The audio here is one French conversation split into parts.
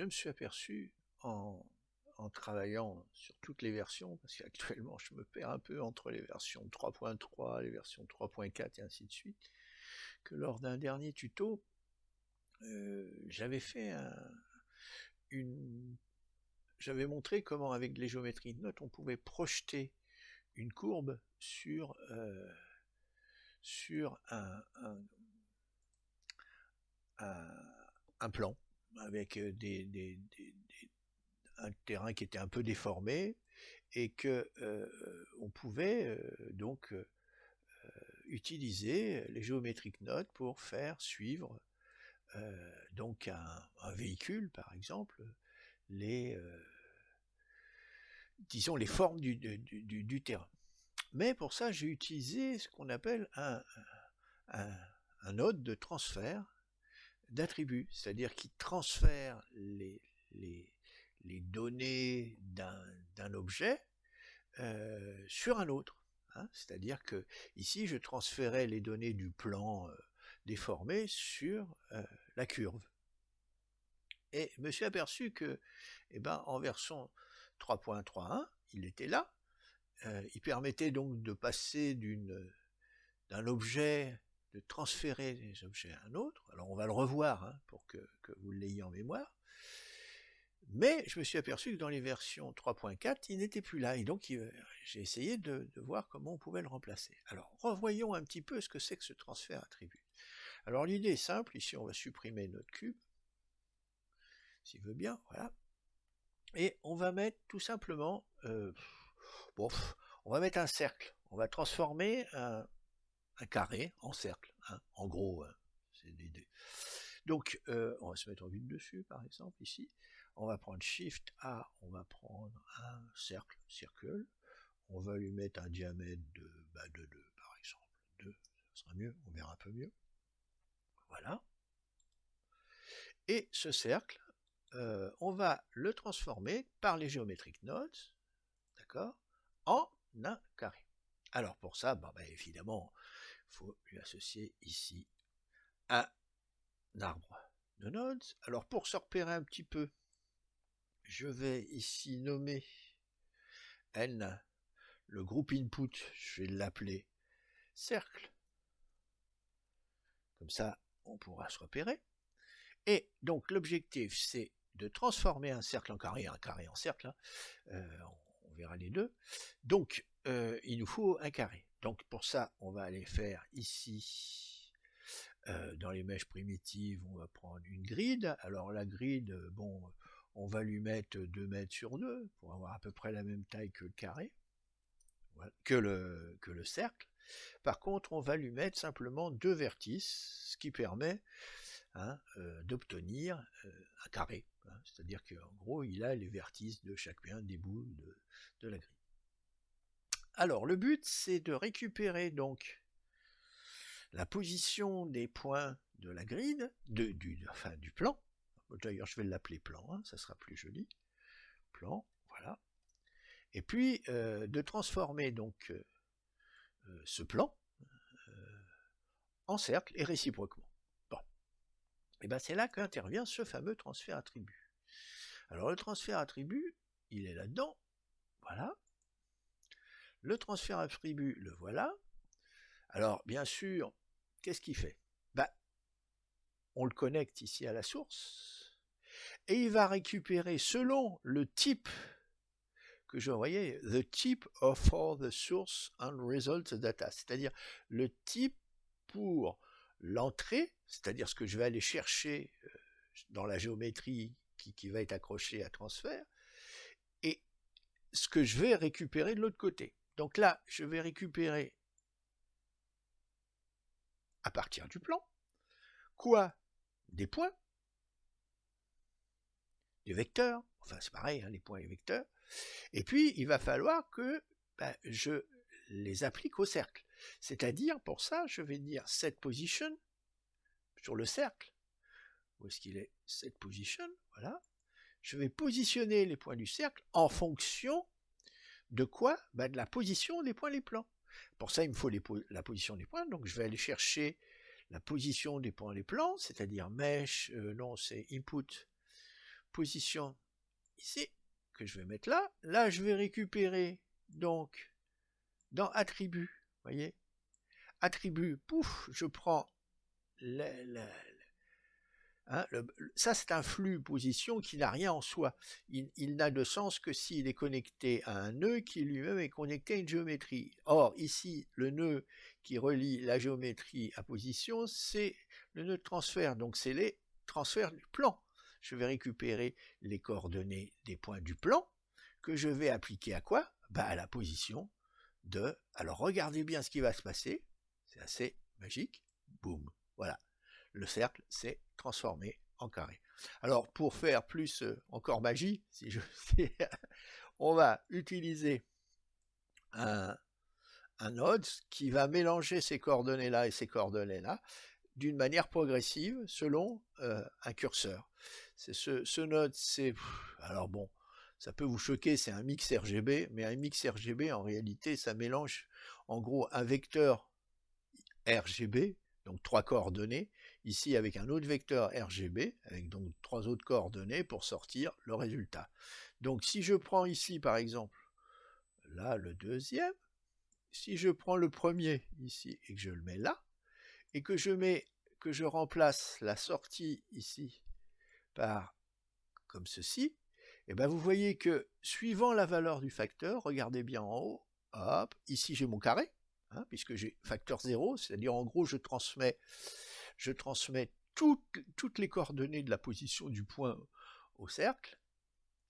je me suis aperçu en travaillant sur toutes les versions, parce qu'actuellement je me perds un peu entre les versions 3.3, les versions 3.4 et ainsi de suite, que lors d'un dernier tuto, j'avais fait j'avais montré comment avec les géométries de notes on pouvait projeter une courbe sur un plan avec un terrain qui était un peu déformé et que on pouvait donc utiliser les géométriques notes pour faire suivre donc un véhicule par exemple disons les formes du terrain. Mais pour ça j'ai utilisé ce qu'on appelle un node de transfert d'attributs, c'est-à-dire qui transfère les données d'un objet sur un autre. Hein, c'est-à-dire que ici je transférais les données du plan déformé sur la curve. Et je me suis aperçu que en version 3.3.1, il était là. Il permettait donc de passer d'un objet, de transférer les objets à un autre. Alors on va le revoir hein, pour que vous l'ayez en mémoire. Mais je me suis aperçu que dans les versions 3.4, il n'était plus là. Et donc j'ai essayé de voir comment on pouvait le remplacer. Alors revoyons un petit peu ce que c'est que ce transfert attribut. Alors l'idée est simple. Ici on va supprimer notre cube. S'il veut bien, voilà. Et on va mettre tout simplement... on va mettre un cercle. On va transformer un carré en cercle. Hein. En gros, hein, c'est l'idée. Donc, on va se mettre en vue de dessus, par exemple, ici. On va prendre Shift A, on va prendre un cercle, circle. On va lui mettre un diamètre de 2, par exemple. 2, ça sera mieux, on verra un peu mieux. Voilà. Et ce cercle, on va le transformer par les geometric nodes, d'accord, en un carré. Alors pour ça, évidemment, il faut lui associer ici un arbre de nodes. Alors pour se repérer un petit peu, je vais ici nommer N, le groupe input, je vais l'appeler cercle. Comme ça, on pourra se repérer. Et donc l'objectif, c'est de transformer un cercle en cercle, hein. On verra les deux. Donc, il nous faut un carré. Donc pour ça, on va aller faire ici, dans les mèches primitives, on va prendre une grid. Alors la grid, on va lui mettre 2 mètres sur 2 pour avoir à peu près la même taille que le carré, que le cercle. Par contre, on va lui mettre simplement 2 vertices, ce qui permet d'obtenir un carré. Hein, c'est-à-dire qu'en gros, il a les vertices de chacun des bouts de la grille. Alors, le but, c'est de récupérer donc la position des points de la grille, du plan. D'ailleurs, je vais l'appeler plan, hein, ça sera plus joli. Plan, voilà. Et puis, de transformer donc ce plan en cercle et réciproquement. Bon. Et bien c'est là qu'intervient ce fameux transfert attribut. Alors le transfert attribut, il est là-dedans, voilà. Le transfert attribut, le voilà. Alors bien sûr, qu'est-ce qu'il fait? On le connecte ici à la source, et il va récupérer selon le type que je voyais, the type for the source and result data, c'est-à-dire le type pour l'entrée, c'est-à-dire ce que je vais aller chercher dans la géométrie qui va être accrochée à transfert, et ce que je vais récupérer de l'autre côté. Donc là, je vais récupérer à partir du plan, quoi? Des points, des vecteurs, enfin c'est pareil, hein, les points et les vecteurs, et puis il va falloir que je les applique au cercle. C'est-à-dire, pour ça, je vais dire set position sur le cercle. Où est-ce qu'il est? Set position, voilà. Je vais positionner les points du cercle en fonction de quoi? De la position des points les plans. Pour ça, il me faut la position des points, donc je vais aller chercher la position des points les plans, c'est-à-dire mesh, non, c'est input position ici, que je vais mettre là. Là, je vais récupérer, donc, dans attributs, voyez, attribut, pouf, je prends hein, ça c'est un flux position qui n'a rien en soi. Il n'a de sens que s'il est connecté à un nœud qui lui-même est connecté à une géométrie. Or, ici, le nœud qui relie la géométrie à position, c'est le nœud de transfert, donc c'est les transferts du plan. Je vais récupérer les coordonnées des points du plan, que je vais appliquer à quoi? À la position de... Alors regardez bien ce qui va se passer, c'est assez magique, boum, voilà. Le cercle s'est transformé en carré. Alors pour faire plus encore magie, si je sais, on va utiliser un node qui va mélanger ces coordonnées-là et ces coordonnées-là d'une manière progressive selon un curseur. Ce node, c'est... Alors bon, ça peut vous choquer, c'est un mix RGB, mais un mix RGB, en réalité, ça mélange en gros un vecteur RGB, donc 3 coordonnées, ici avec un autre vecteur RGB, avec donc 3 autres coordonnées pour sortir le résultat. Donc si je prends ici par exemple, là le deuxième, si je prends le premier ici et que je le mets là, et que je remplace la sortie ici par comme ceci, et bien vous voyez que suivant la valeur du facteur, regardez bien en haut, hop, ici j'ai mon carré, hein, puisque j'ai facteur 0, c'est-à-dire en gros je transmets toutes les coordonnées de la position du point au cercle,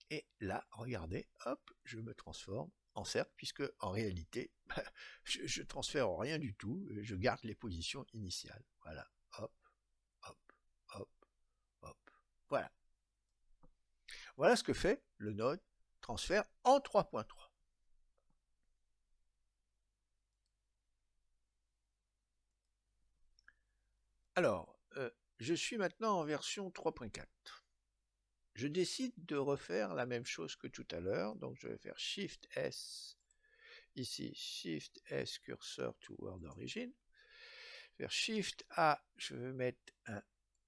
et là, regardez, hop, je me transforme en cercle, puisque en réalité, je transfère rien du tout, je garde les positions initiales. Voilà, hop, hop, hop, hop, voilà. Voilà ce que fait le node transfert en 3.3. Alors, je suis maintenant en version 3.4. Je décide de refaire la même chose que tout à l'heure, donc je vais faire Shift S, ici Shift S cursor to Word Origin, faire Shift A, je vais mettre un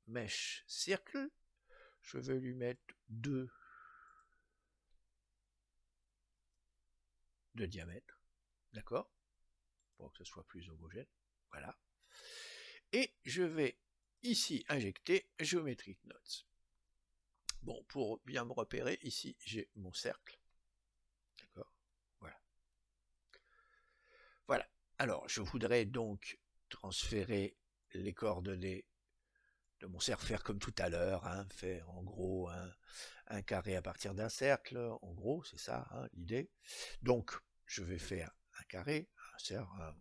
Mesh Circle, je vais lui mettre 2 de diamètre, d'accord, pour que ce soit plus homogène, voilà, et je vais ici injecter Geometric Nodes. Bon, pour bien me repérer, ici j'ai mon cercle, d'accord, voilà. Voilà, alors je voudrais donc transférer les coordonnées de mon cercle, faire comme tout à l'heure, hein, faire en gros un carré à partir d'un cercle, en gros, c'est ça hein, l'idée. Donc, je vais faire un carré, un cercle,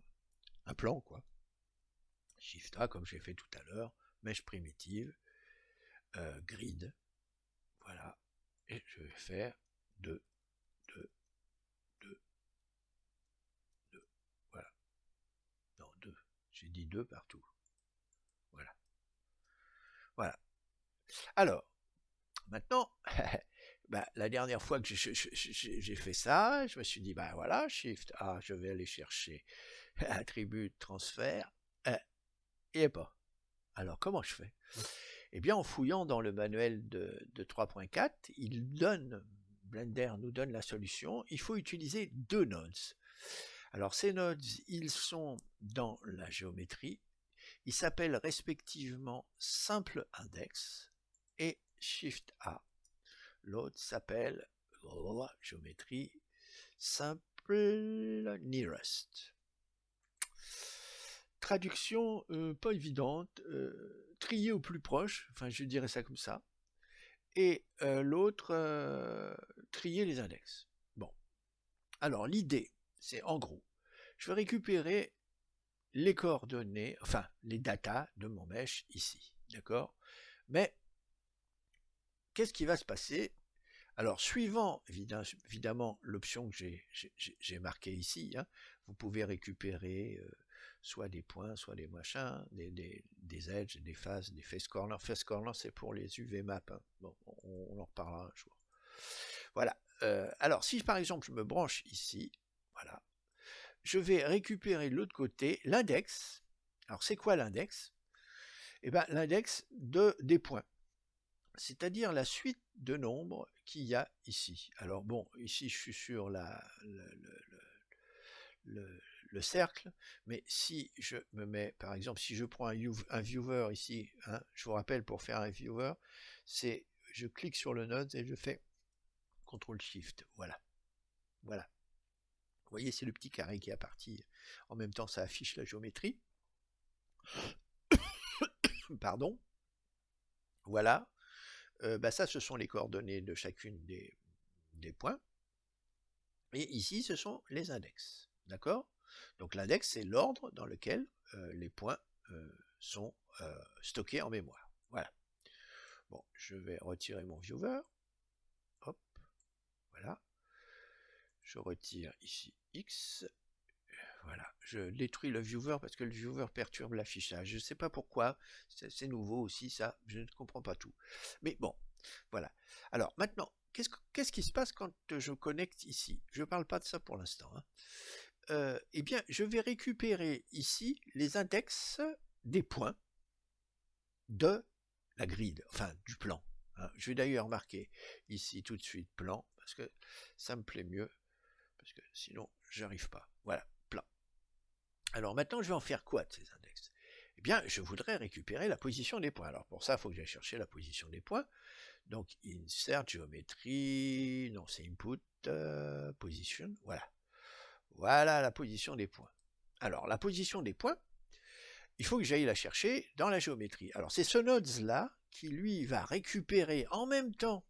un plan, quoi. Shift A, comme j'ai fait tout à l'heure, mèche primitive, grid, voilà, et je vais faire 2, 2, 2, 2, voilà. Non, 2, j'ai dit 2 partout. Voilà. Voilà. Alors, maintenant, la dernière fois que j'ai fait ça, je me suis dit, voilà, Shift A, je vais aller chercher attribut de transfert, et pas. Alors, comment je fais? Eh bien, en fouillant dans le manuel de 3.4, Blender nous donne la solution, il faut utiliser 2 nodes. Alors, ces nodes, ils sont dans la géométrie, ils s'appellent respectivement simple index et Shift A. L'autre s'appelle géométrie simple nearest. Traduction pas évidente, trier au plus proche, enfin je dirais ça comme ça, et l'autre trier les index. Bon, alors l'idée, c'est en gros, je vais récupérer les coordonnées, enfin les datas de mon mesh ici, d'accord? Mais qu'est-ce qui va se passer? Alors, suivant évidemment l'option que j'ai marquée ici, hein, vous pouvez récupérer soit des points, soit des machins, des edges, des faces, des face corners. Face corner, c'est pour les UV maps. Hein. Bon, on en reparlera un jour. Voilà. Alors, si par exemple je me branche ici, voilà, je vais récupérer de l'autre côté l'index. Alors, c'est quoi l'index? Eh bien, l'index des points. c'est-à-dire la suite de nombres qu'il y a ici. Alors bon, ici je suis sur le cercle, mais si je me mets, par exemple, si je prends un viewer ici, hein, je vous rappelle, pour faire un viewer, c'est je clique sur le node et je fais CTRL-SHIFT, voilà. Voilà. Vous voyez, c'est le petit carré qui est parti. En même temps, ça affiche la géométrie. Pardon. Voilà. Ça, ce sont les coordonnées de chacune des points. Et ici, ce sont les index. D'accord? Donc l'index, c'est l'ordre dans lequel les points sont stockés en mémoire. Voilà. Bon, je vais retirer mon viewer. Hop. Voilà. Je retire ici X. Voilà, je détruis le viewer parce que le viewer perturbe l'affichage. Je ne sais pas pourquoi, c'est nouveau aussi ça, je ne comprends pas tout. Mais bon, voilà. Alors maintenant, qu'est-ce qui se passe quand je connecte ici? Je ne parle pas de ça pour l'instant. Hein. Eh bien, je vais récupérer ici les index des points de la grid, enfin du plan. Hein. Je vais d'ailleurs marquer ici tout de suite plan, parce que ça me plaît mieux, parce que sinon, j'arrive pas. Voilà. Alors maintenant, je vais en faire quoi de ces index? Eh bien, je voudrais récupérer la position des points. Alors pour ça, il faut que j'aille chercher la position des points. Donc, insert géométrie, non, c'est input, position, voilà. Voilà la position des points. Alors, la position des points, il faut que j'aille la chercher dans la géométrie. Alors, c'est ce nodes-là qui, lui, va récupérer en même temps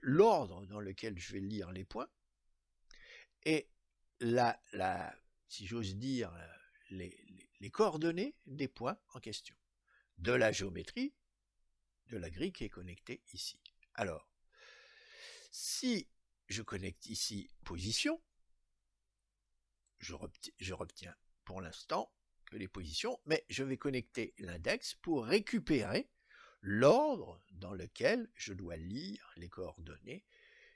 l'ordre dans lequel je vais lire les points et si j'ose dire, les coordonnées des points en question, de la géométrie de la grille qui est connectée ici. Alors, si je connecte ici position, je retiens pour l'instant que les positions, mais je vais connecter l'index pour récupérer l'ordre dans lequel je dois lire les coordonnées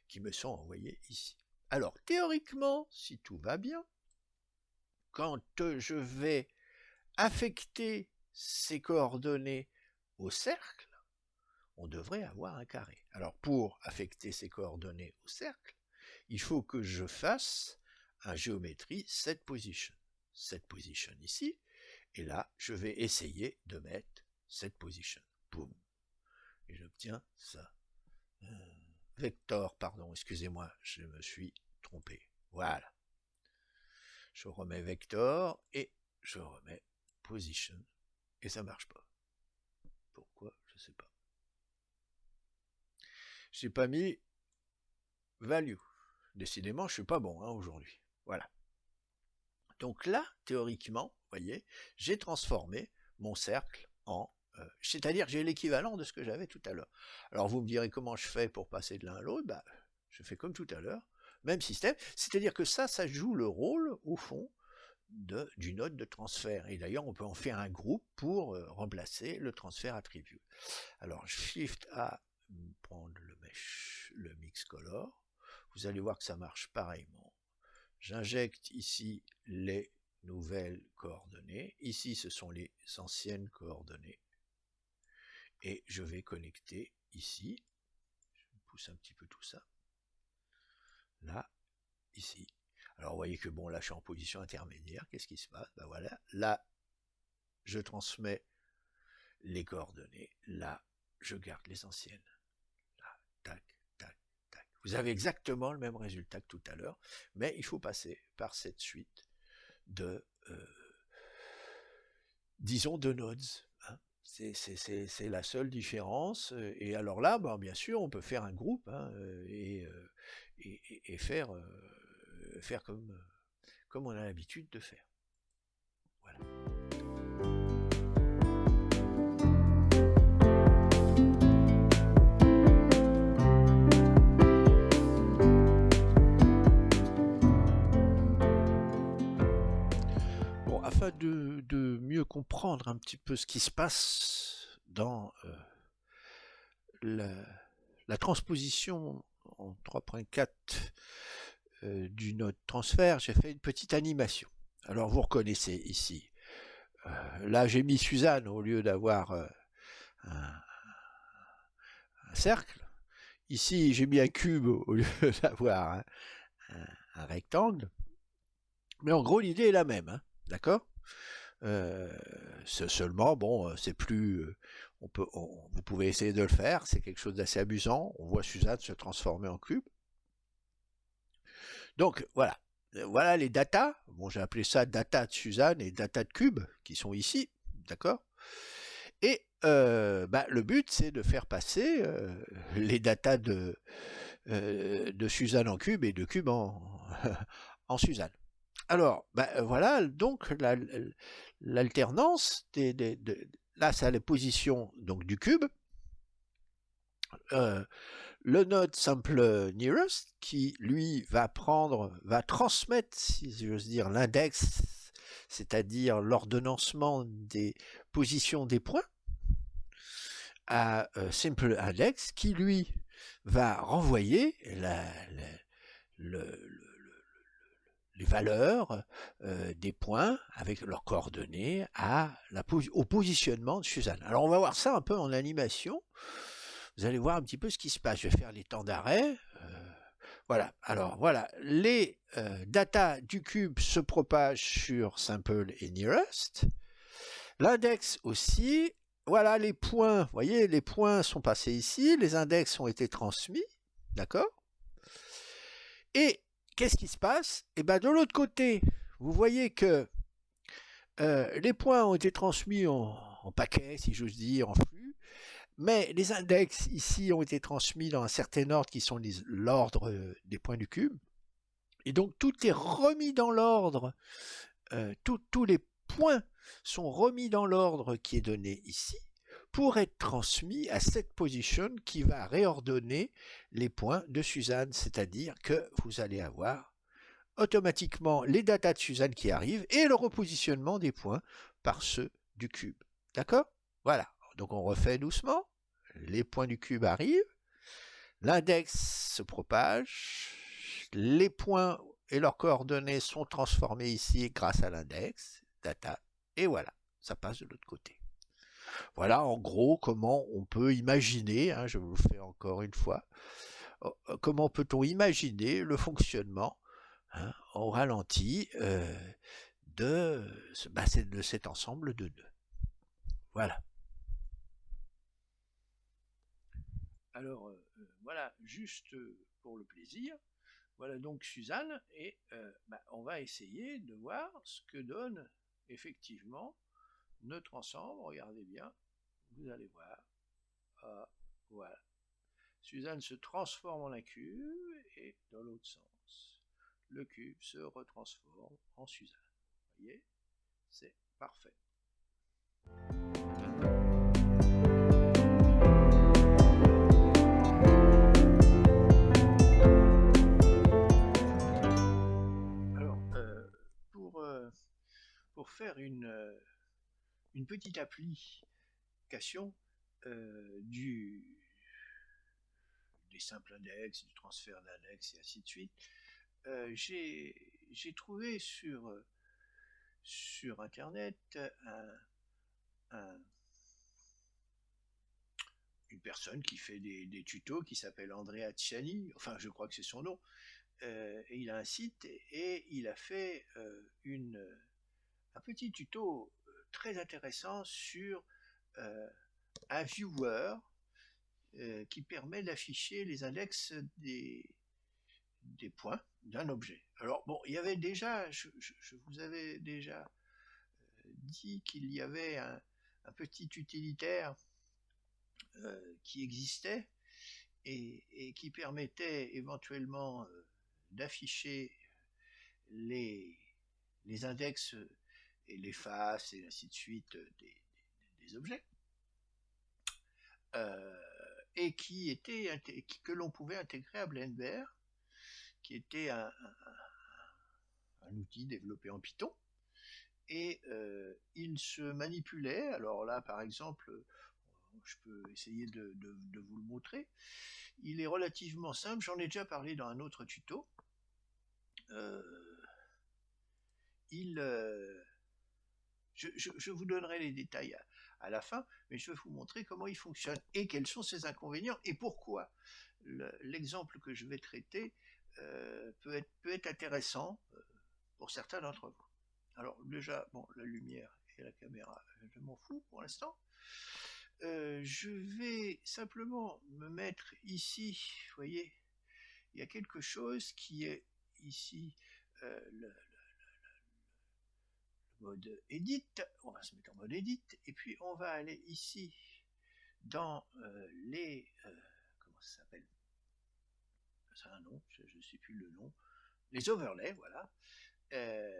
qui me sont envoyées ici. Alors, théoriquement, si tout va bien, quand je vais affecter ces coordonnées au cercle, on devrait avoir un carré. Alors pour affecter ces coordonnées au cercle, il faut que je fasse un géométrie setPosition. SetPosition ici, et là je vais essayer de mettre setPosition. Boum. Et j'obtiens ça. Vector, pardon, excusez-moi, je me suis trompé. Voilà. Je remets vector et je remets position et ça marche pas. Pourquoi? Je sais pas. J'ai pas mis value. Décidément, je suis pas bon aujourd'hui. Voilà. Donc là, théoriquement, vous voyez, j'ai transformé mon cercle en... c'est-à-dire j'ai l'équivalent de ce que j'avais tout à l'heure. Alors vous me direz comment je fais pour passer de l'un à l'autre? Je fais comme tout à l'heure, même système. C'est-à-dire que ça joue le rôle, au fond, du node de transfert. Et d'ailleurs, on peut en faire un groupe pour remplacer le transfert attribut. Alors, Shift A, prendre le mix color. Vous allez voir que ça marche pareillement. J'injecte ici les nouvelles coordonnées. Ici, ce sont les anciennes coordonnées. Et je vais connecter ici. Je pousse un petit peu tout ça. Là, ici. Alors, vous voyez que bon, là, je suis en position intermédiaire. Qu'est-ce qui se passe? Voilà. Là, je transmets les coordonnées. Là, je garde les anciennes. Là, tac, tac, tac. Vous avez exactement le même résultat que tout à l'heure, mais il faut passer par cette suite de, disons, de nodes. Hein. C'est la seule différence. Et alors là, bien sûr, on peut faire un groupe et faire comme on a l'habitude de faire. Voilà. Afin de mieux comprendre un petit peu ce qui se passe dans la transposition en 3.4 du node transfert, j'ai fait une petite animation. Alors vous reconnaissez ici, là j'ai mis Suzanne au lieu d'avoir un cercle. Ici, j'ai mis un cube au lieu d'avoir un rectangle. Mais en gros, l'idée est la même, hein, d'accord? Seulement, bon, c'est plus... vous pouvez essayer de le faire, c'est quelque chose d'assez amusant. On voit Suzanne se transformer en cube. Donc, voilà. Voilà les datas. Bon, j'ai appelé ça data de Suzanne et data de cube, qui sont ici, d'accord? Et le but, c'est de faire passer les datas de Suzanne en cube et de cube en Suzanne. Alors, voilà donc l'alternance là, c'est la position donc du cube. Le node sample nearest qui lui va transmettre, si j'ose dire, l'index, c'est-à-dire l'ordonnancement des positions des points à simple index qui lui va renvoyer les valeurs des points avec leurs coordonnées au positionnement de Suzanne. Alors on va voir ça un peu en animation. Vous allez voir un petit peu ce qui se passe. Je vais faire les temps d'arrêt. Voilà. Alors voilà, les datas du cube se propagent sur simple et nearest. L'index aussi. Voilà les points. Vous voyez, les points sont passés ici. Les index ont été transmis. D'accord? Et qu'est-ce qui se passe? Et bien de l'autre côté, vous voyez que les points ont été transmis en paquets, si j'ose dire, en flux, mais les index ici ont été transmis dans un certain ordre qui sont l'ordre des points du cube. Et donc tout est remis dans l'ordre, tous les points sont remis dans l'ordre qui est donné ici pour être transmis à cette position qui va réordonner les points de Suzanne, c'est-à-dire que vous allez avoir automatiquement les datas de Suzanne qui arrivent et le repositionnement des points par ceux du cube. D'accord? Voilà. Donc on refait doucement. Les points du cube arrivent. L'index se propage. Les points et leurs coordonnées sont transformés ici grâce à l'index, data, et voilà, ça passe de l'autre côté. Voilà en gros comment on peut imaginer, je vous le fais encore une fois, comment peut-on imaginer le fonctionnement au ralenti de cet ensemble de nœuds. Voilà. Alors, voilà, juste pour le plaisir, voilà donc Suzanne, et on va essayer de voir ce que donne effectivement notre ensemble. Regardez bien, vous allez voir. Voilà. Suzanne se transforme en un cube, et dans l'autre sens, le cube se retransforme en Suzanne. Vous voyez? C'est parfait. Pour faire une petite application des simples index, du transfert d'index et ainsi de suite, j'ai trouvé sur internet une personne qui fait des tutos qui s'appelle Andrea Ciani, enfin je crois que c'est son nom, et il a un site et il a fait un petit tuto très intéressant sur un viewer qui permet d'afficher les index des points d'un objet. Alors bon, il y avait déjà, je vous avais déjà dit qu'il y avait un petit utilitaire qui existait et qui permettait éventuellement d'afficher les index et les faces et ainsi de suite des objets, et que l'on pouvait intégrer à Blender, qui était un outil développé en Python, et il se manipulait. Alors là, par exemple, je peux essayer de vous le montrer. Il est relativement simple, j'en ai déjà parlé dans un autre tuto. Je vous donnerai les détails à la fin, mais je vais vous montrer comment il fonctionne et quels sont ses inconvénients et pourquoi. L'exemple que je vais traiter peut être intéressant pour certains d'entre vous. Alors déjà, bon, la lumière et la caméra, je m'en fous pour l'instant. Je vais simplement me mettre ici, vous voyez, il y a quelque chose qui est ici, le mode edit, on va se mettre en mode edit, et puis on va aller ici dans les, comment ça s'appelle, ça a un nom, je ne sais plus le nom, les overlays, voilà,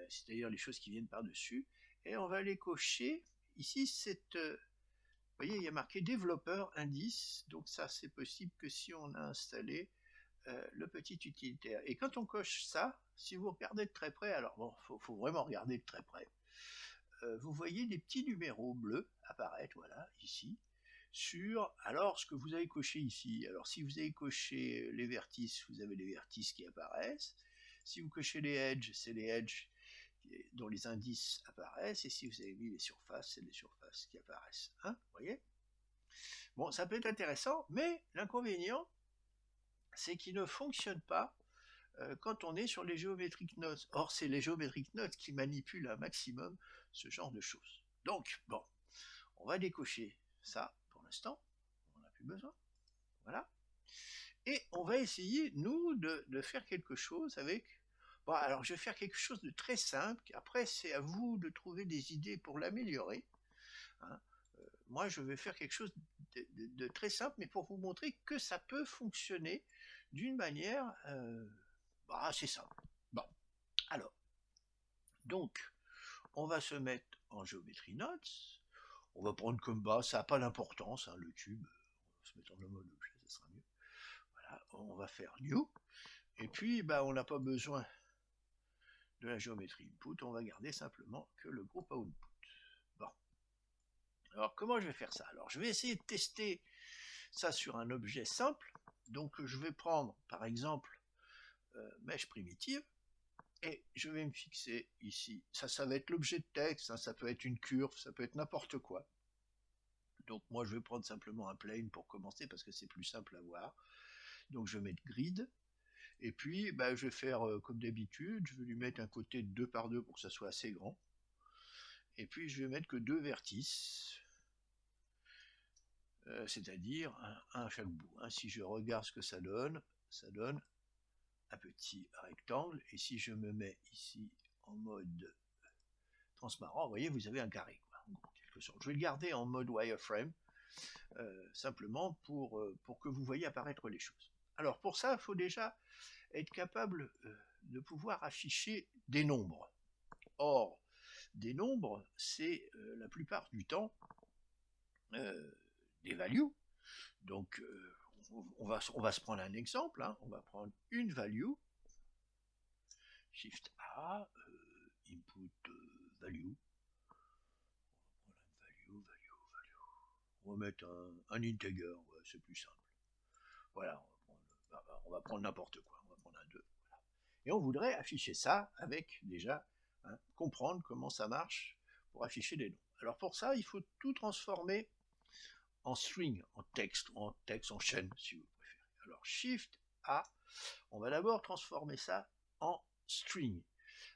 c'est-à-dire les choses qui viennent par-dessus, et on va aller cocher, ici, cette, vous voyez, il y a marqué développeur indice, donc ça c'est possible que si on a installé le petit utilitaire. Et quand on coche ça, si vous regardez de très près, alors bon, faut vraiment regarder de très près, vous voyez des petits numéros bleus apparaître, voilà, ici, sur, alors, ce que vous avez coché ici. Alors, si vous avez coché les vertices, vous avez les vertices qui apparaissent. Si vous cochez les edges, c'est les edges dont les indices apparaissent. Et si vous avez mis les surfaces, c'est les surfaces qui apparaissent. Hein, vous voyez? Bon, ça peut être intéressant, mais l'inconvénient, c'est qu'il ne fonctionne pas quand on est sur les geometric nodes. Or, c'est les geometric nodes qui manipulent un maximum ce genre de choses. Donc, bon, on va décocher ça pour l'instant, on n'en a plus besoin, voilà. Et on va essayer, nous, de faire quelque chose avec... Bon, alors je vais faire quelque chose de très simple, après c'est à vous de trouver des idées pour l'améliorer. Hein. Moi, je vais faire quelque chose de très simple, mais pour vous montrer que ça peut fonctionner d'une manière assez simple. Bon, alors, donc, on va se mettre en Geometry Nodes. On va prendre comme base, ça n'a pas d'importance, hein, le cube, on va se mettre en mode objet, ça sera mieux. Voilà, on va faire New, et puis on n'a pas besoin de la géométrie input, on va garder simplement que le groupe output. Bon. Alors comment je vais faire ça? Alors je vais essayer de tester ça sur un objet simple, donc je vais prendre par exemple mèche primitive, et je vais me fixer ici, ça va être l'objet de texte, hein, ça peut être une curve, ça peut être n'importe quoi. Donc moi je vais prendre simplement un plane pour commencer parce que c'est plus simple à voir. Donc je vais mettre grid, et puis je vais faire comme d'habitude, je vais lui mettre un côté de 2 par 2 pour que ça soit assez grand. Et puis je vais mettre que 2 vertices, c'est-à-dire un à chaque bout. Hein. Si je regarde ce que ça donne un petit rectangle, et si je me mets ici en mode transparent, vous voyez, vous avez un carré, quoi, en quelque sorte. Je vais le garder en mode wireframe, simplement pour que vous voyez apparaître les choses. Alors pour ça, il faut déjà être capable de pouvoir afficher des nombres. Or, des nombres, c'est la plupart du temps des values. Donc on va se prendre un exemple, hein. On va prendre une value, Shift A, input value, on va mettre un integer, ouais, c'est plus simple. Voilà, on va prendre n'importe quoi, on va prendre un 2. Voilà. Et on voudrait afficher ça avec déjà, hein, comprendre comment ça marche pour afficher des noms. Alors pour ça, il faut tout transformer en string, en texte, en chaîne, si vous préférez. Alors Shift A, on va d'abord transformer ça en string.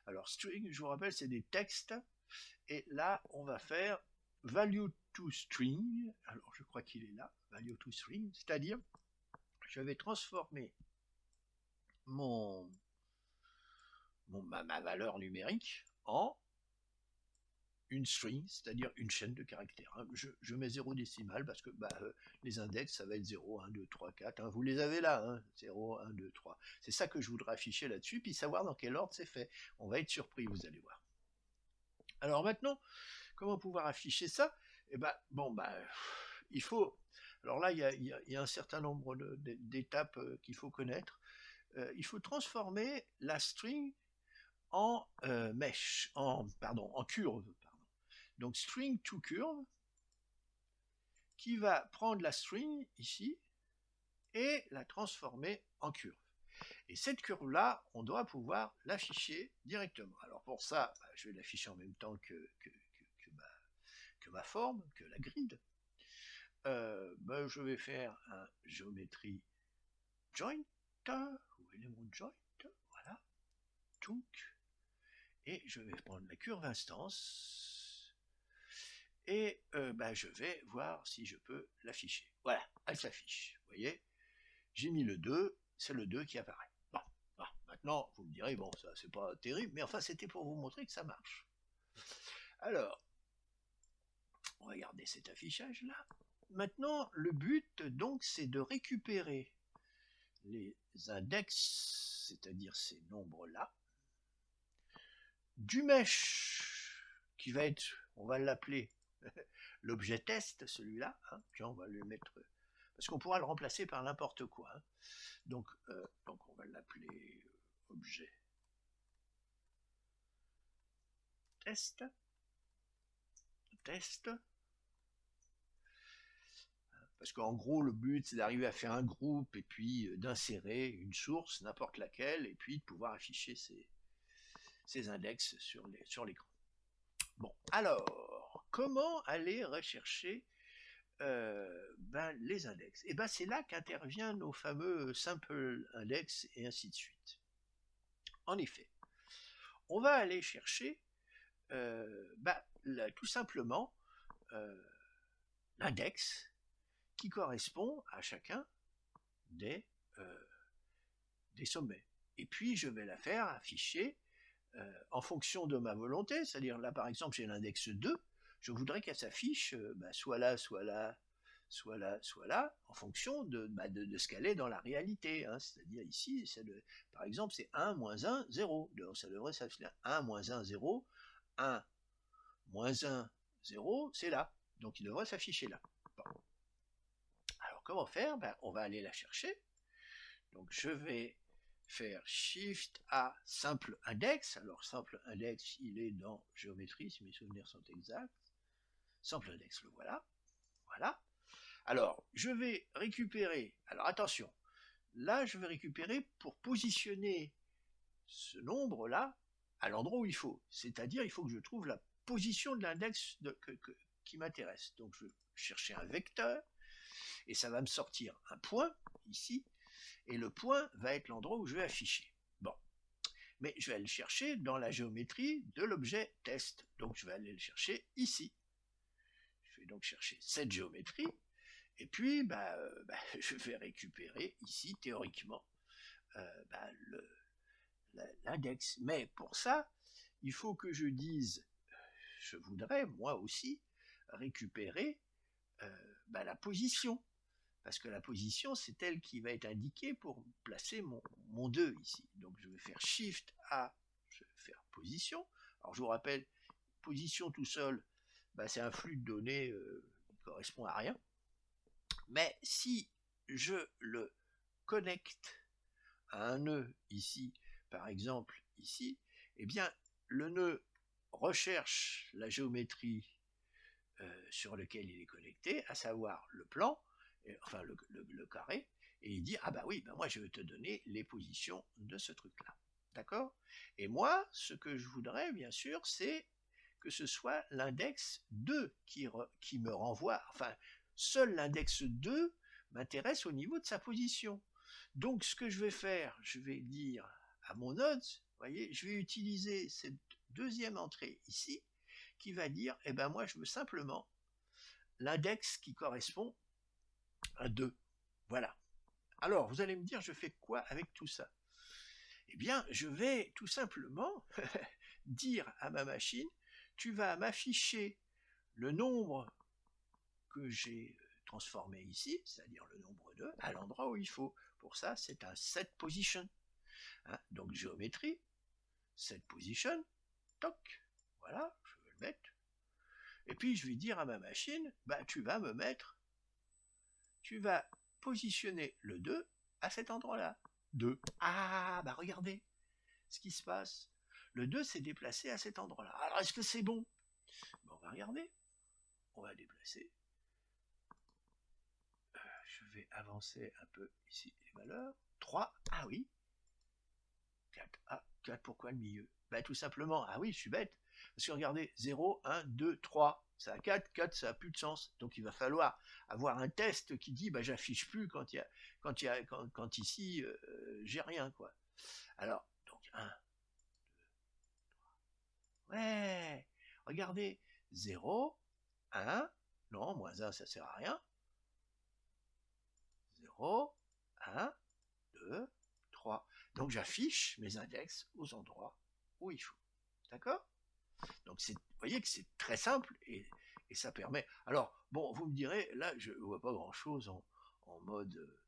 Alors string, je vous rappelle, c'est des textes, et là, on va faire value to string. Alors je crois qu'il est là, value to string, c'est-à-dire, je vais transformer ma valeur numérique en une string, c'est-à-dire une chaîne de caractères. Hein. Je mets 0 décimal parce que les index, ça va être 0, 1, 2, 3, 4. Hein. Vous les avez là, hein. 0, 1, 2, 3. C'est ça que je voudrais afficher là-dessus, puis savoir dans quel ordre c'est fait. On va être surpris, vous allez voir. Alors maintenant, comment pouvoir afficher ça? Eh il faut... Alors là, il y a un certain nombre d'étapes qu'il faut connaître. Il faut transformer la string en mesh, en curve. Donc string to curve, qui va prendre la string ici et la transformer en curve. Et cette curve-là, on doit pouvoir l'afficher directement. Alors pour ça, je vais l'afficher en même temps que que ma forme, que la grid, je vais faire un géométrie joint, ou élément joint, voilà, donc, et je vais prendre la curve instance, et je vais voir si je peux l'afficher. Voilà, elle s'affiche, vous voyez, j'ai mis le 2, c'est le 2 qui apparaît. Bon, maintenant, vous me direz, bon, ça c'est pas terrible, mais enfin c'était pour vous montrer que ça marche. Alors, on va garder cet affichage là. Maintenant, le but, donc, c'est de récupérer les index, c'est-à-dire ces nombres-là, du mesh, qui va être, on va l'appeler l'objet test, celui-là, hein. Tiens, on va le mettre, parce qu'on pourra le remplacer par n'importe quoi, hein. Donc on va l'appeler objet test, parce qu'en gros le but c'est d'arriver à faire un groupe et puis d'insérer une source, n'importe laquelle, et puis de pouvoir afficher ces index sur l'écran. Bon, alors, comment aller rechercher les index? Et c'est là qu'interviennent nos fameux simple index et ainsi de suite. En effet, on va aller chercher tout simplement l'index qui correspond à chacun des sommets. Et puis je vais la faire afficher en fonction de ma volonté, c'est-à-dire là par exemple j'ai l'index 2, je voudrais qu'elle s'affiche soit là, soit là, soit là, soit là, en fonction de ce qu'elle est dans la réalité, hein. C'est-à-dire ici, par exemple c'est 1, moins 1, 0, donc ça devrait s'afficher 1, moins 1, 0, 1, moins 1, 0, c'est là, donc il devrait s'afficher là. Bon. Alors comment faire? On va aller la chercher, donc je vais faire Shift A simple index. Alors simple index, il est dans géométrie, si mes souvenirs sont exacts. Simple index, le voilà. Voilà. Alors, je vais récupérer, alors attention, là je vais récupérer pour positionner ce nombre-là à l'endroit où il faut. C'est-à-dire, il faut que je trouve la position de l'index qui m'intéresse. Donc je vais chercher un vecteur, et ça va me sortir un point, ici, et le point va être l'endroit où je vais afficher. Bon, mais je vais aller le chercher dans la géométrie de l'objet test, donc je vais aller le chercher ici. Je vais donc chercher cette géométrie, et puis je vais récupérer ici, théoriquement, l'index. Mais pour ça, il faut que je dise, je voudrais, moi aussi, récupérer la position. Parce que la position, c'est elle qui va être indiquée pour placer mon 2 ici. Donc je vais faire Shift A, je vais faire position. Alors je vous rappelle, position tout seul, c'est un flux de données qui ne correspond à rien. Mais si je le connecte à un nœud ici, par exemple ici, eh bien le nœud recherche la géométrie sur lequel il est connecté, à savoir le plan, enfin le carré, et il dit, ah oui, moi je vais te donner les positions de ce truc-là. D'accord? Et moi, ce que je voudrais, bien sûr, c'est que ce soit l'index 2 qui me renvoie, enfin, seul l'index 2 m'intéresse au niveau de sa position. Donc ce que je vais faire, je vais dire à mon node, vous voyez, je vais utiliser cette deuxième entrée ici, qui va dire, moi je veux simplement l'index qui correspond à 2. Voilà. Alors, vous allez me dire, je fais quoi avec tout ça? Eh bien, je vais tout simplement dire à ma machine, tu vas m'afficher le nombre que j'ai transformé ici, c'est-à-dire le nombre 2, à l'endroit où il faut. Pour ça, c'est un set position. Hein, donc, géométrie, set position, toc, voilà, je vais le mettre. Et puis, je vais dire à ma machine, tu vas positionner le 2 à cet endroit-là. 2. Ah, regardez ce qui se passe. Le 2 s'est déplacé à cet endroit-là. Alors, est-ce que c'est bon? On va regarder. On va déplacer. Je vais avancer un peu ici les valeurs. 3. Ah oui. 4. Ah, 4, pourquoi le milieu? Tout simplement, ah oui, je suis bête. Parce que regardez, 0, 1, 2, 3, ça a 4, 4 ça a plus de sens. Donc il va falloir avoir un test qui dit, bah j'affiche plus quand ici, j'ai rien, quoi. Alors, donc 1, ouais, regardez, 0, 1, non, moins 1 ça sert à rien, 0, 1, 2, 3. Donc j'affiche mes index aux endroits où il faut. D'accord? Donc vous voyez que c'est très simple et ça permet. Alors, bon, vous me direz, là, je ne vois pas grand-chose en mode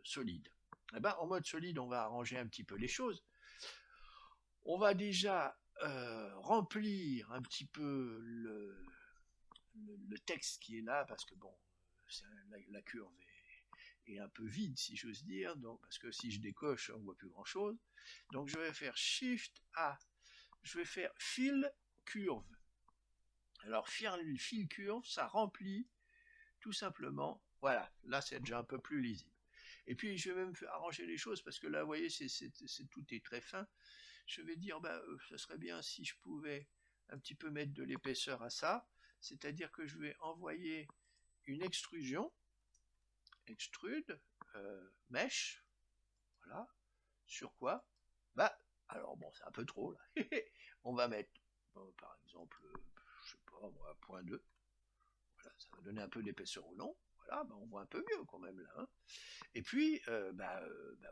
solide. Eh ben, en mode solide, on va arranger un petit peu les choses. On va déjà remplir un petit peu le texte qui est là, parce que bon, la curve est un peu vide, si j'ose dire, donc, parce que si je décoche, on ne voit plus grand-chose. Donc je vais faire Shift A, je vais faire Fill Curve. Alors Fill Curve, ça remplit tout simplement, voilà, là c'est déjà un peu plus lisible. Et puis je vais même arranger les choses, parce que là, vous voyez, tout est très fin. Je vais dire, bah, ça serait bien si je pouvais un petit peu mettre de l'épaisseur à ça, c'est-à-dire que je vais envoyer une extrusion, extrude, mesh, voilà, sur quoi? Bah, alors bon, c'est un peu trop, là. On va mettre, par exemple, je sais pas, moi, 0.2, voilà, ça va donner un peu d'épaisseur au long, voilà, bah, on voit un peu mieux quand même, là, hein. Et puis,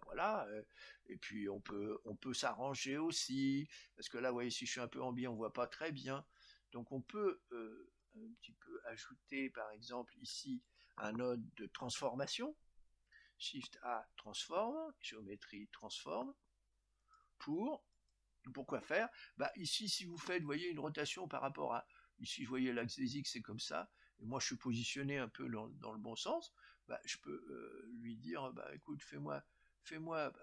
voilà, et puis on peut s'arranger aussi, parce que là, vous voyez, si je suis un peu en biais, on voit pas très bien, donc on peut un petit peu ajouter, par exemple, ici, un node de transformation, Shift A, transform, géométrie, transform, pourquoi faire? Bah, ici, si vous faites, vous voyez, une rotation par rapport à, ici, vous voyez, l'axe des X, c'est comme ça, et moi, je suis positionné un peu dans le bon sens, bah, je peux lui dire, bah, écoute, fais-moi,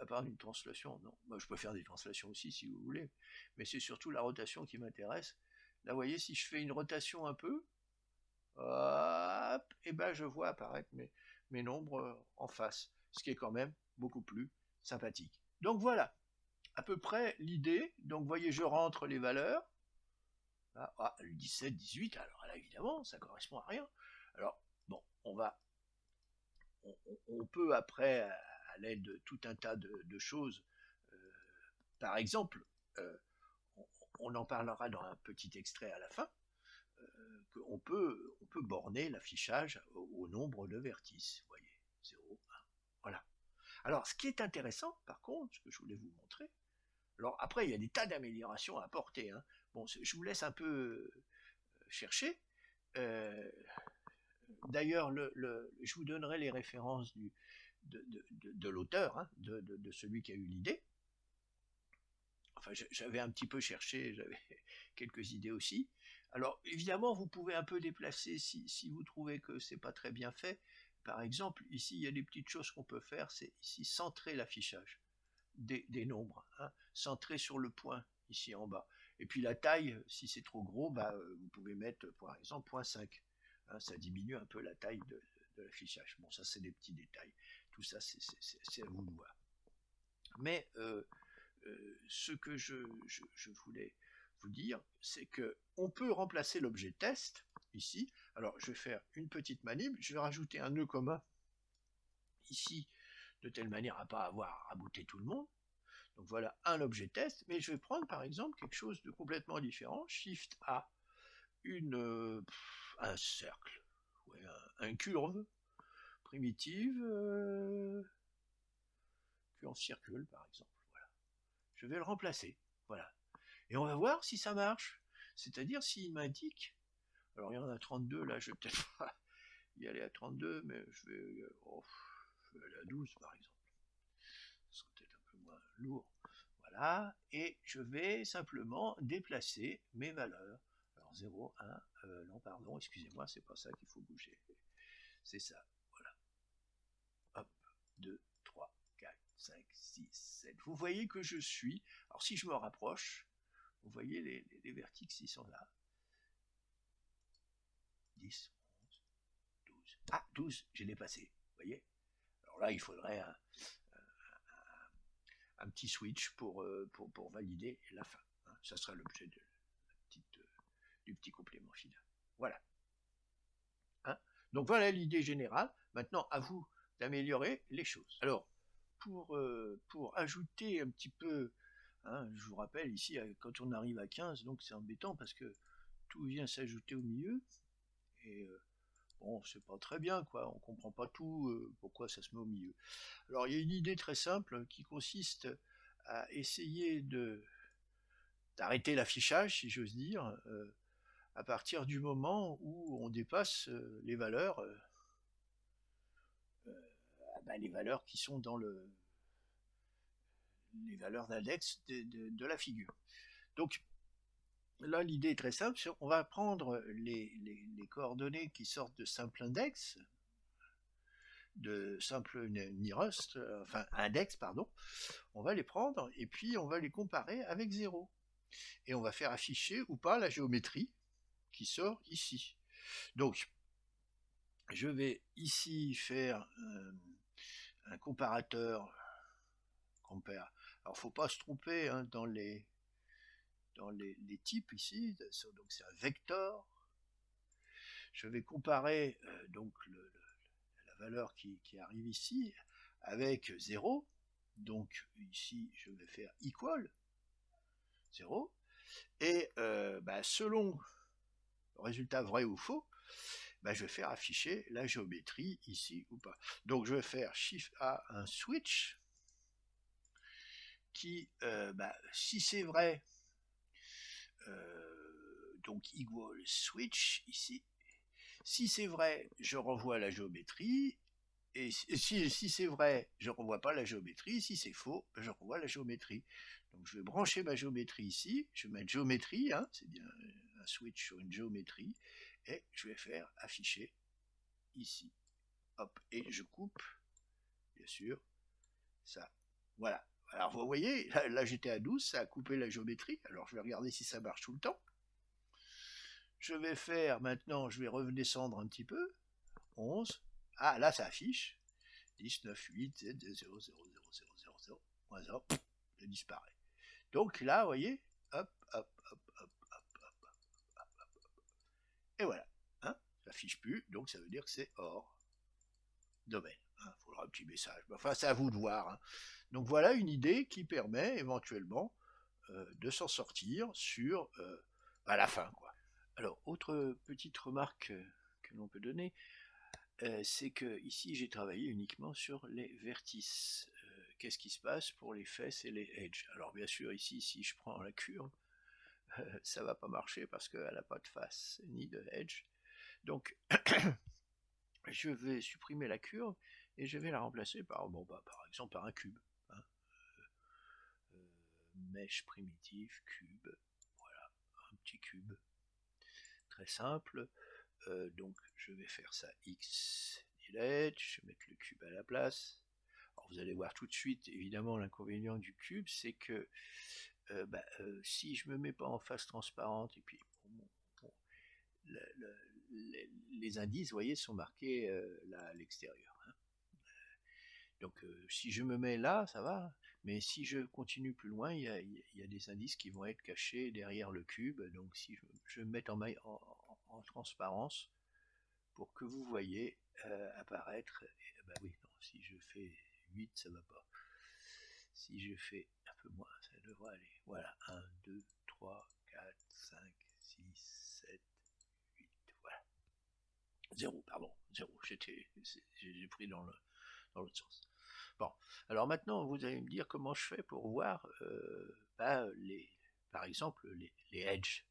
à part une translation, non, moi, je peux faire des translations aussi, si vous voulez, mais c'est surtout la rotation qui m'intéresse. Là, vous voyez, si je fais une rotation un peu, hop, et ben, je vois apparaître mes nombres en face, ce qui est quand même beaucoup plus sympathique. Donc voilà, à peu près l'idée. Donc, vous voyez, je rentre les valeurs. Là, le 17, 18, alors là, évidemment, ça correspond à rien. Alors, bon, on peut après, à l'aide de tout un tas de choses, euh, par exemple, euh, on en parlera dans un petit extrait à la fin, qu'on peut borner l'affichage au nombre de vertices. Vous voyez, 0, 1, voilà. Alors, ce qui est intéressant, par contre, ce que je voulais vous montrer, alors après, il y a des tas d'améliorations à apporter, hein. Bon, je vous laisse un peu chercher. Euh, D'ailleurs, je vous donnerai les références de l'auteur, hein, de celui qui a eu l'idée. Enfin, j'avais un petit peu cherché, j'avais quelques idées aussi. Alors, évidemment, vous pouvez un peu déplacer si vous trouvez que c'est pas très bien fait. Par exemple, ici, il y a des petites choses qu'on peut faire, c'est ici centrer l'affichage des nombres, hein, centré sur le point ici en bas. Et puis la taille, si c'est trop gros, bah, vous pouvez mettre par exemple 0.5. Hein, ça diminue un peu la taille de l'affichage. Bon, ça c'est des petits détails. Tout ça, c'est à vous de voir. Mais ce que je voulais vous dire, c'est que on peut remplacer l'objet test ici. Alors, je vais faire une petite manip. Je vais rajouter un nœud commun ici, de telle manière à ne pas avoir à rabouter tout le monde. Donc voilà un objet test, mais je vais prendre par exemple quelque chose de complètement différent, Shift A, un cercle, ouais, un curve primitive, curve circule par exemple. Voilà. Je vais le remplacer, voilà. Et on va voir si ça marche. C'est-à-dire s'il m'indique, alors il y en a 32, là je vais peut-être pas y aller à 32, mais je vais aller à 12 par exemple. Ce sera peut-être un peu moins lourd. Voilà, et je vais simplement déplacer mes valeurs. Alors 0, 1, non pardon, excusez-moi, c'est pas ça qu'il faut bouger. C'est ça, voilà. Hop, 2, 3, 4, 5, 6, 7. Vous voyez que je suis, alors si je me rapproche, vous voyez les vertices, ils sont là. 10, 11, 12. Ah, 12, j'ai dépassé, vous voyez. Alors là, il faudrait un petit switch pour valider la fin. Hein. Ça sera l'objet Voilà. Hein, donc voilà l'idée générale. Maintenant, à vous d'améliorer les choses. Alors, pour ajouter un petit peu, hein, je vous rappelle ici, quand on arrive à 15, donc c'est embêtant parce que tout vient s'ajouter au milieu. Et bon, c'est pas très bien, quoi. On comprend pas tout, pourquoi ça se met au milieu. Alors, il y a une idée très simple qui consiste à essayer d'arrêter l'affichage, si j'ose dire, à partir du moment où on dépasse les valeurs, les valeurs qui sont dans les valeurs d'index de la figure. Donc là, l'idée est très simple, on va prendre les coordonnées qui sortent de simple index, de simple nearest, enfin index, pardon, on va les prendre et puis on va les comparer avec 0. Et on va faire afficher ou pas la géométrie qui sort ici. Donc, je vais ici faire un comparateur. Compare. Alors, faut pas se tromper hein, dans les types ici. Donc, c'est un vecteur. Je vais comparer donc la valeur qui arrive ici avec 0. Donc, ici, je vais faire equal 0. Et selon le résultat vrai ou faux, je vais faire afficher la géométrie ici ou pas. Donc je vais faire Shift A un switch qui, si c'est vrai, donc equal switch ici. Si c'est vrai, je revois la géométrie. Et si c'est vrai, je ne revois pas la géométrie. Si c'est faux, je revois la géométrie. Donc je vais brancher ma géométrie ici. Je vais mettre géométrie, hein, c'est bien un switch sur une géométrie. Et je vais faire afficher ici. Hop, et je coupe, bien sûr, ça. Voilà. Alors vous voyez, là j'étais à 12, ça a coupé la géométrie. Alors je vais regarder si ça marche tout le temps. Je vais faire maintenant, je vais redescendre un petit peu. 11. Ah, là ça affiche. 10, 9, 8, 7, 0, 0, 0, 0, 0, 0, moins 0, ça disparaît. Donc là, vous voyez, hop, hop, hop, hop, hop, hop, hop, hop, hop. Et voilà. Hein, ça affiche plus, donc ça veut dire que c'est hors domaine. Il faudra un petit message. Enfin, c'est à vous de voir. Hein. Donc voilà une idée qui permet éventuellement de s'en sortir sur la fin. Quoi. Alors, autre petite remarque que l'on peut donner, c'est que ici j'ai travaillé uniquement sur les vertices. Qu'est-ce qui se passe pour les fesses et les edges? Alors bien sûr ici, si je prends la curve, ça va pas marcher parce qu'elle n'a pas de face ni de edge. Donc je vais supprimer la curve et je vais la remplacer par, par exemple par un cube. Hein. Mèche primitive, cube, voilà, un petit cube. Très simple. Donc je vais faire ça x delete, je vais mettre le cube à la place. Alors vous allez voir tout de suite, évidemment, l'inconvénient du cube, c'est que si je me mets pas en face transparente, et puis les indices, vous voyez, sont marqués là à l'extérieur. Hein. Donc si je me mets là, ça va, mais si je continue plus loin, il y a des indices qui vont être cachés derrière le cube, donc si je me mets en transparence, pour que vous voyez apparaître, oui, non, si je fais 8, ça va pas. Si je fais un peu moins, ça devrait aller. Voilà, 1, 2, 3, 4, 5, 6, 7, 8, voilà. 0, pardon, 0, j'ai pris dans l'autre sens. Bon, alors maintenant, vous allez me dire comment je fais pour voir, par exemple, les edges.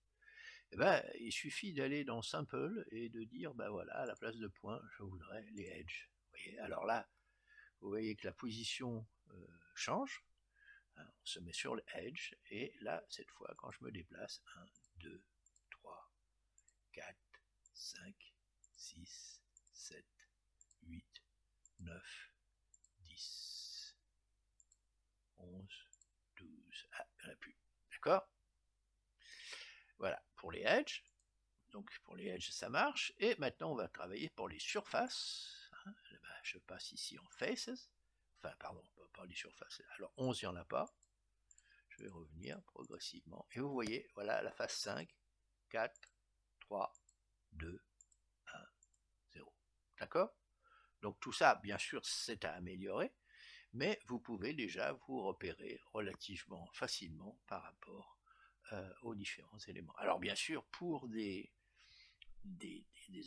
Il suffit d'aller dans Simple et de dire, voilà, à la place de point, je voudrais les edges. Vous voyez, alors là, vous voyez que la position change. Hein, on se met sur le edge, et là, cette fois, quand je me déplace, 1, 2, 3, 4, 5, 6, 7, 8, 9, 10, 11, 12, ah, il n'y en a plus. D'accord? Voilà, pour les edges. Donc pour les edges, ça marche. Et maintenant, on va travailler pour les surfaces. Hein. Je passe ici en faces. Enfin, pardon, pas les surfaces. Alors 11, il n'y en a pas. Je vais revenir progressivement. Et vous voyez, voilà la face 5, 4, 3, 2, 1, 0. D'accord? Donc tout ça, bien sûr, c'est à améliorer, mais vous pouvez déjà vous repérer relativement facilement par rapport aux différents éléments. Alors bien sûr, pour des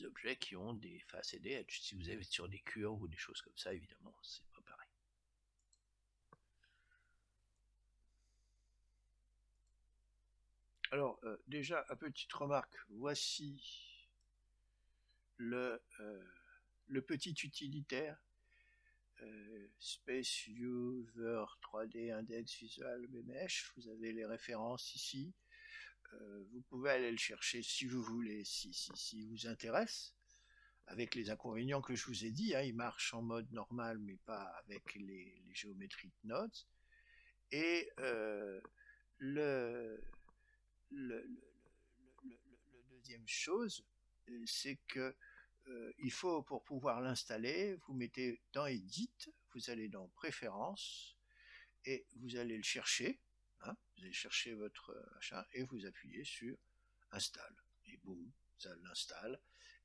objets qui ont des faces et des edges, si vous êtes sur des curves ou des choses comme ça, évidemment, c'est pas pareil. Alors, déjà, à petite remarque, voici le petit utilitaire Space User 3D Index Visual Mesh. Vous avez les références ici. Vous pouvez aller le chercher si vous voulez, si vous intéresse, avec les inconvénients que je vous ai dit. Hein, il marche en mode normal, mais pas avec les géométriques nodes. Et le, le, le deuxième chose, c'est que il faut, pour pouvoir l'installer, vous mettez dans Edit, vous allez dans Préférences, et vous allez le chercher, hein, vous allez chercher votre machin, et vous appuyez sur Install. Et boum, ça l'installe.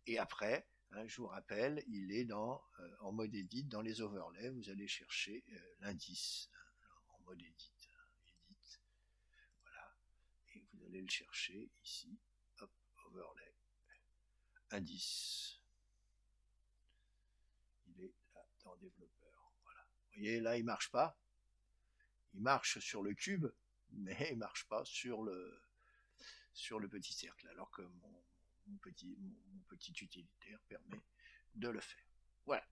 Et après, hein, je vous rappelle, il est en mode Edit, dans les overlays, vous allez chercher l'indice, hein, en mode Edit. Edit, voilà, et vous allez le chercher ici, hop, overlay, indice. Il est là dans développeur. Voilà. Vous voyez, là, il marche pas. Il marche sur le cube, mais il marche pas sur le petit cercle, alors que mon petit utilitaire permet de le faire. Voilà.